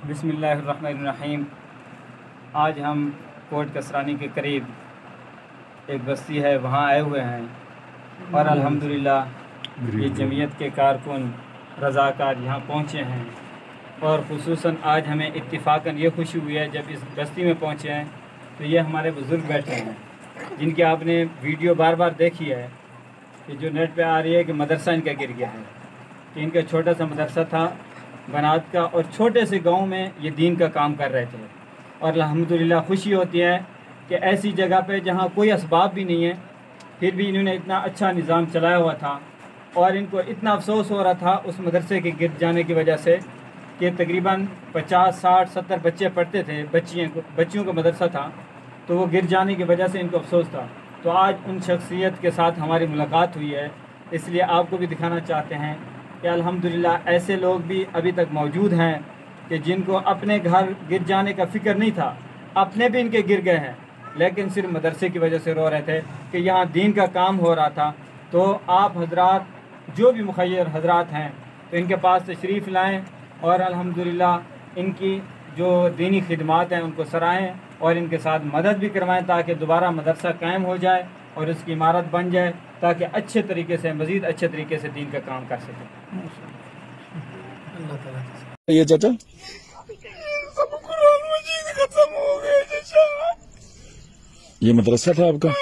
बिस्मिल्लाहिर्रहमानिर्रहीम। आज हम कोट कसरानी के करीब एक बस्ती है, वहाँ आए हुए हैं और अल्हम्दुलिल्लाह ये जमीयत के कारकुन रज़ाकार यहाँ पहुँचे हैं। और ख़ुसूसन आज हमें इत्तिफ़ाक़न ये खुशी हुई है जब इस बस्ती में पहुँचे हैं तो ये हमारे बुज़ुर्ग बैठे हैं जिनकी आपने वीडियो बार बार देखी है कि जो नेट पे आ रही है कि मदरसा इनका गिर गया है, कि इनका छोटा सा मदरसा था बनात का और छोटे से गांव में ये दीन का काम कर रहे थे। और अल्हम्दुलिल्लाह खुशी होती है कि ऐसी जगह पे जहां कोई असबाब भी नहीं है फिर भी इन्होंने इतना अच्छा निज़ाम चलाया हुआ था। और इनको इतना अफसोस हो रहा था उस मदरसे के गिर जाने की वजह से कि तकरीबन 50, 60, 70 बच्चे पढ़ते थे, बच्चियों का मदरसा था, तो वो गिर जाने की वजह से इनको अफसोस था। तो आज उन शख्सियत के साथ हमारी मुलाकात हुई है, इसलिए आपको भी दिखाना चाहते हैं कि अल्हम्दुलिल्लाह ऐसे लोग भी अभी तक मौजूद हैं कि जिनको अपने घर गिर जाने का फ़िक्र नहीं था, अपने भी इनके गिर गए हैं, लेकिन सिर्फ मदरसे की वजह से रो रहे थे कि यहाँ दीन का काम हो रहा था। तो आप हजरात जो भी मुखय्यर हजरात हैं तो इनके पास तशरीफ़ लाएँ और अल्हम्दुलिल्लाह इनकी जो दीनी खिदमात हैं उनको सराहें और इनके साथ मदद भी करवाएं ताकि दोबारा मदरसा कायम हो जाए और इसकी इमारत बन जाए ताकि अच्छे तरीके से, मज़ीद अच्छे तरीके से दीन का काम कर सकें। ये चाचा सब कुरान मजीद खत्म हो गए। ये मदरसा था आपका?